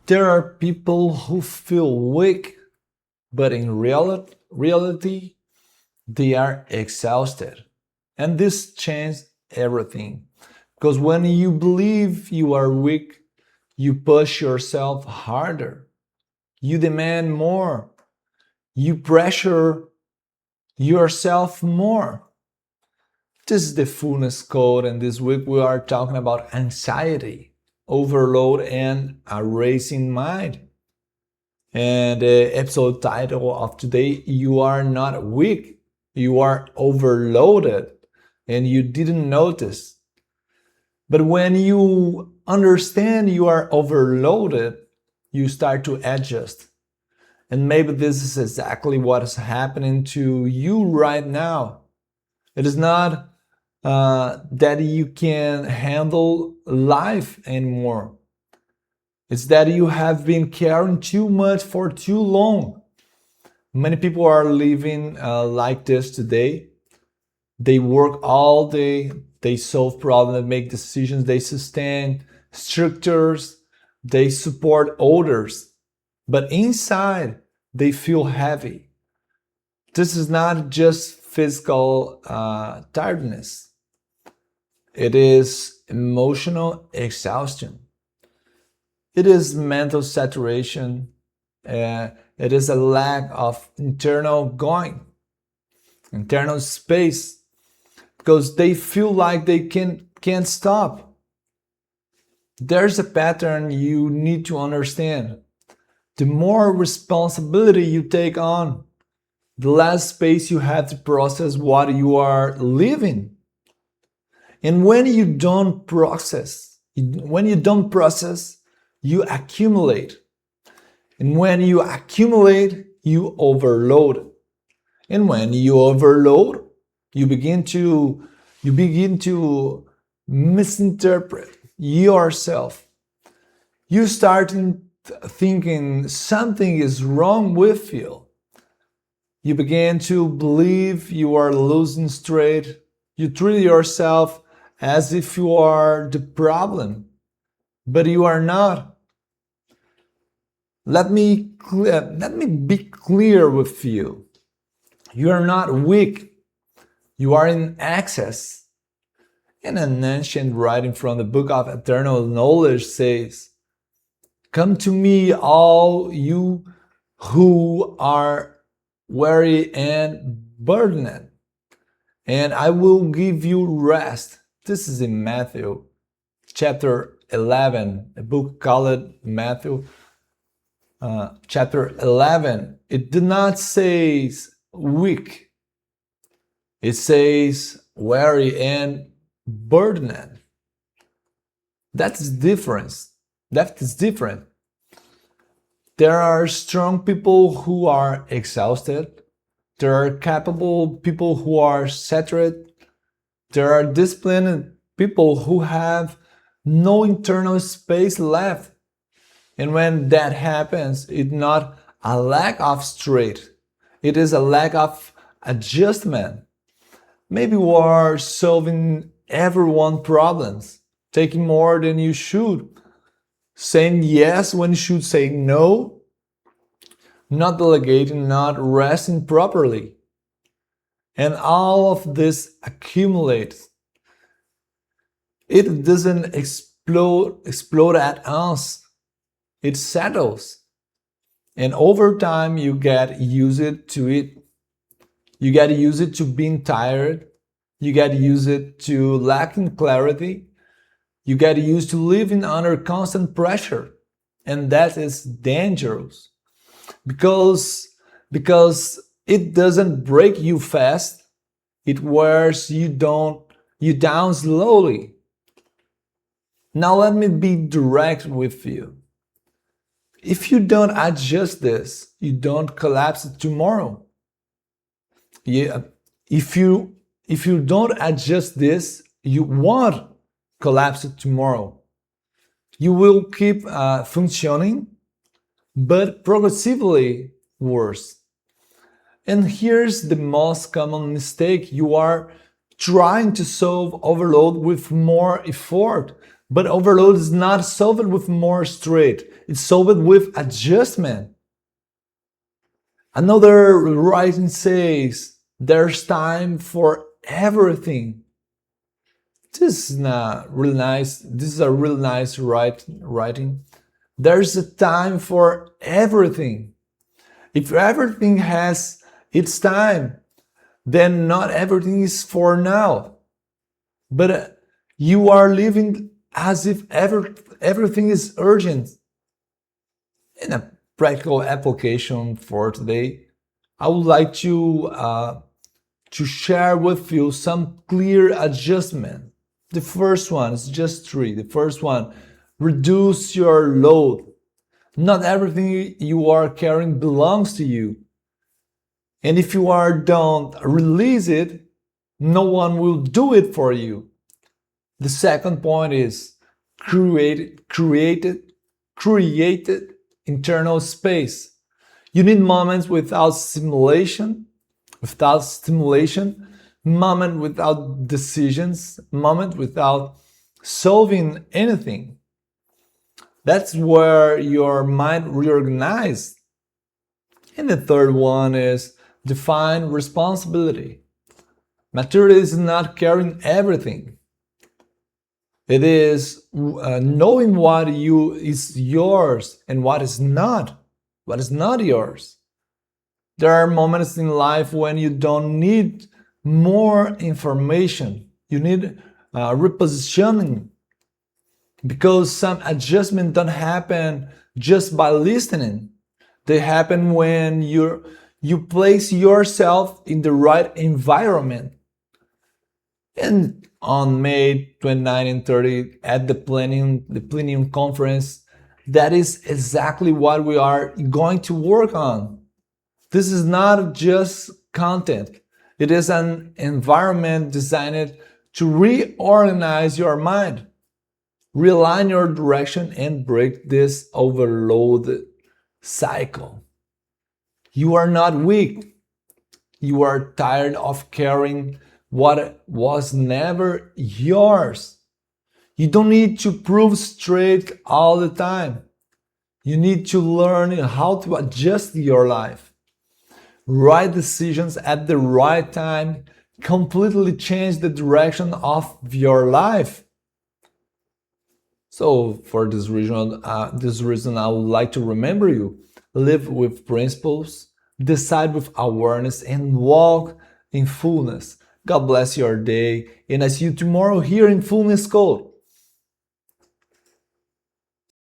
There are people who feel weak, but in reality, they are exhausted. And this changes everything. Because when you believe you are weak, you push yourself harder. You demand more. You pressure yourself more. This is the Fullness Code, and this week we are talking about anxiety, overload, and a racing mind. And the episode title of today, you are not weak, you are overloaded, and you didn't notice. But when you understand you are overloaded, you start to adjust. And maybe this is exactly what is happening to you right now. It is not that you can handle life anymore. It's that you have been carrying too much for too long. Many people are living like this today. They work all day, they solve problems, make decisions, they sustain structures, they support others. But inside, they feel heavy. This is not just physical tiredness. It is emotional exhaustion. It is mental saturation. It is a lack of internal space, because they feel like they can't stop. There's a pattern you need to understand. The more responsibility you take on, the less space you have to process what you are living. And when you don't process, you accumulate. And when you accumulate, you overload. And when you overload, you begin to misinterpret yourself. You start thinking something is wrong with you. You begin to believe you are losing straight. You treat yourself as if you are the problem, but you are not. Let me be clear with you. You are not weak. You are in excess. And an ancient writing from the Book of Eternal Knowledge says, "Come to me, all you who are weary and burdened, and I will give you rest." This is in Matthew chapter 11, a book called Matthew chapter 11. It did not say weak. It says weary and burdened. That's difference. That is different. There are strong people who are exhausted. There are capable people who are saturated. There are disciplined people who have no internal space left. And when that happens, it's not a lack of strength. It is a lack of adjustment. Maybe you are solving everyone's problems, taking more than you should, saying yes when you should say no, not delegating, not resting properly. And all of this accumulates. It doesn't explode at us. It settles. And over time, you get used to it. You get used to being tired. You get used to lacking clarity. You get used to living under constant pressure. And that is dangerous. Because it doesn't break you fast. It wears you down slowly. Now let me be direct with you. If you don't adjust this, you don't collapse tomorrow. If you don't adjust this, you won't collapse tomorrow. You will keep functioning, but progressively worse. And here's the most common mistake. You are trying to solve overload with more effort, but overload is not solved with more strength. It's solved with adjustment. Another writing says, there's time for everything. This is not really nice. This is a really nice writing. There's a time for everything. If everything has its time, then not everything is for now. But you are living as if everything is urgent. In a practical application for today, I would like to share with you some clear adjustment. The first one is just 3. The first one, reduce your load. Not everything you are carrying belongs to you. And if you don't release it, no one will do it for you. The second point is create internal space. You need moments without stimulation, moment without decisions, moment without solving anything. That's where your mind reorganizes. And the third one is define responsibility. Maturity is not carrying everything. It is knowing what is yours and what is not yours. There are moments in life when you don't need more information. You need repositioning, because some adjustments don't happen just by listening. They happen when you place yourself in the right environment. And on May 29 and 30 at the Plenium Conference, that is exactly what we are going to work on. This is not just content. It is an environment designed to reorganize your mind, realign your direction, and break this overload cycle. You are not weak. You are tired of carrying what was never yours. You don't need to prove straight all the time. You need to learn how to adjust your life. Right decisions at the right time completely change the direction of your life. So for this reason, I would like to remember you. Live with principles, decide with awareness, and walk in fullness. God bless your day, and I see you tomorrow here in Fullness Code.